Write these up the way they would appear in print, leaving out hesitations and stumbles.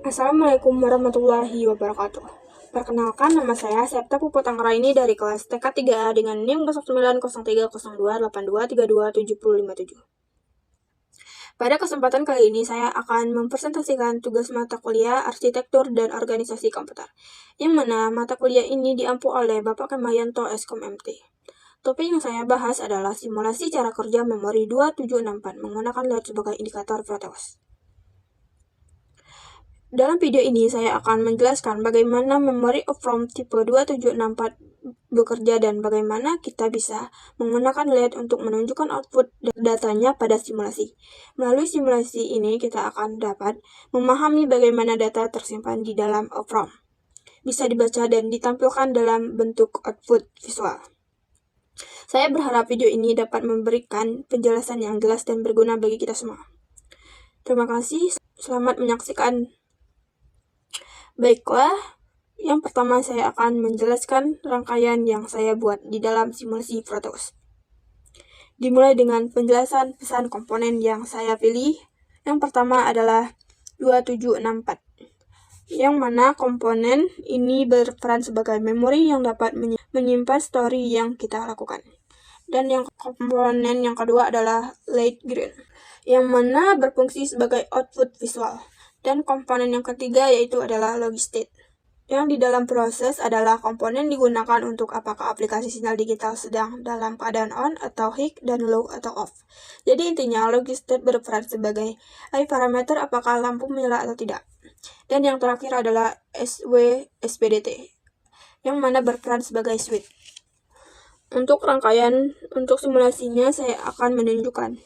Assalamualaikum warahmatullahi wabarakatuh. Perkenalkan, nama saya Septa Puput Anggraini dari kelas TK 3A dengan NIM 09030282327057. Pada kesempatan kali ini, saya akan mempresentasikan tugas mata kuliah Arsitektur dan Organisasi Komputer, yang mana mata kuliah ini diampu oleh Bapak Kemayanto Eskom MT. Topik yang saya bahas adalah simulasi cara kerja memori 2764 menggunakan LED sebagai indikator Proteus. Dalam video ini, saya akan menjelaskan bagaimana memory EEPROM tipe 2764 bekerja dan bagaimana kita bisa menggunakan LED untuk menunjukkan output datanya pada simulasi. Melalui simulasi ini, kita akan dapat memahami bagaimana data tersimpan di dalam EEPROM. Bisa dibaca dan ditampilkan dalam bentuk output visual. Saya berharap video ini dapat memberikan penjelasan yang jelas dan berguna bagi kita semua. Terima kasih, selamat menyaksikan. Baiklah, yang pertama saya akan menjelaskan rangkaian yang saya buat di dalam simulasi Proteus. Dimulai dengan penjelasan pesan komponen yang saya pilih. Yang pertama adalah 2764, yang mana komponen ini berperan sebagai memori yang dapat menyimpan story yang kita lakukan. Dan yang komponen yang kedua adalah light green, yang mana berfungsi sebagai output visual. Dan komponen yang ketiga yaitu adalah logistate, yang di dalam proses adalah komponen digunakan untuk apakah aplikasi sinyal digital sedang dalam keadaan on atau high dan low atau off. Jadi intinya logistate berperan sebagai parameter apakah lampu menyala atau tidak. Dan yang terakhir adalah SPDT, yang mana berperan sebagai switch. Untuk rangkaian untuk simulasinya saya akan menunjukkan.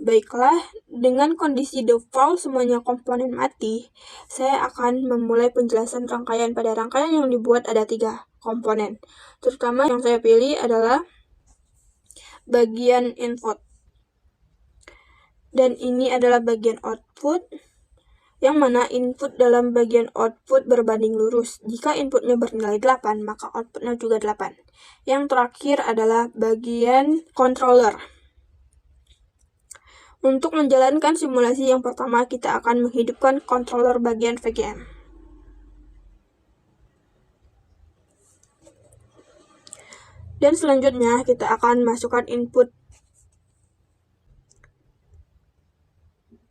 Baiklah, dengan kondisi default semuanya komponen mati, saya akan memulai penjelasan rangkaian. Pada rangkaian yang dibuat ada 3 komponen. Terutama yang saya pilih adalah bagian input. Dan ini adalah bagian output, yang mana input dalam bagian output berbanding lurus. Jika inputnya bernilai 8, maka outputnya juga 8. Yang terakhir adalah bagian controller. Untuk menjalankan simulasi yang pertama, kita akan menghidupkan controller bagian VGM. Dan selanjutnya, kita akan masukkan input.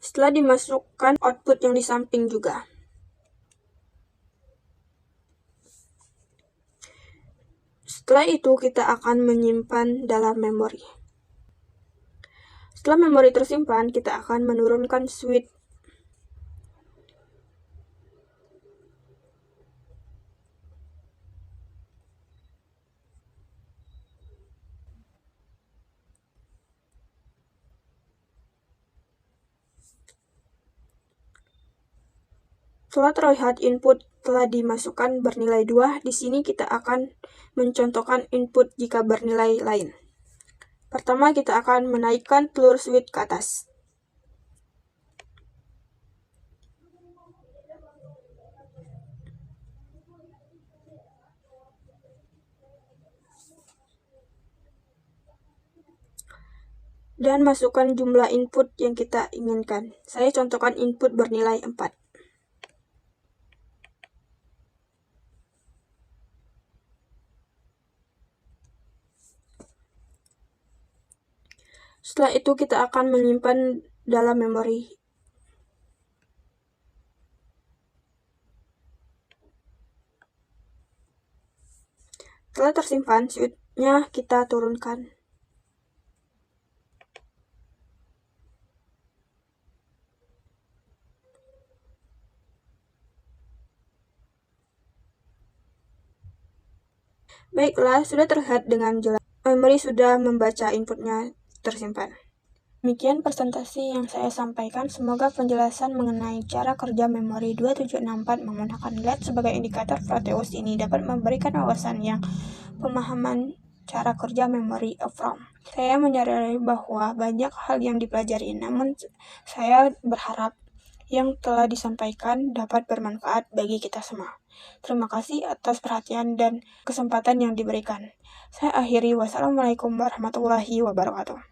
Setelah dimasukkan, output yang di samping juga. Setelah itu, kita akan menyimpan dalam memori. Setelah memori tersimpan, kita akan menurunkan switch. Setelah terlihat input telah dimasukkan bernilai 2, di sini kita akan mencontohkan input jika bernilai lain. Pertama, kita akan menaikkan telur switch ke atas. Dan masukkan jumlah input yang kita inginkan. Saya contohkan input bernilai 4. Setelah itu kita akan menyimpan dalam memori. Setelah tersimpan, switch-nya kita turunkan. Baiklah, sudah terlihat dengan jelas. Memori sudah membaca inputnya tersimpan. Demikian presentasi yang saya sampaikan. Semoga penjelasan mengenai cara kerja memori 2764 menggunakan LED sebagai indikator Proteus ini dapat memberikan wawasan yang pemahaman cara kerja memori EEPROM. Saya menyadari bahwa banyak hal yang dipelajari, namun saya berharap yang telah disampaikan dapat bermanfaat bagi kita semua. Terima kasih atas perhatian dan kesempatan yang diberikan. Saya akhiri, wassalamualaikum warahmatullahi wabarakatuh.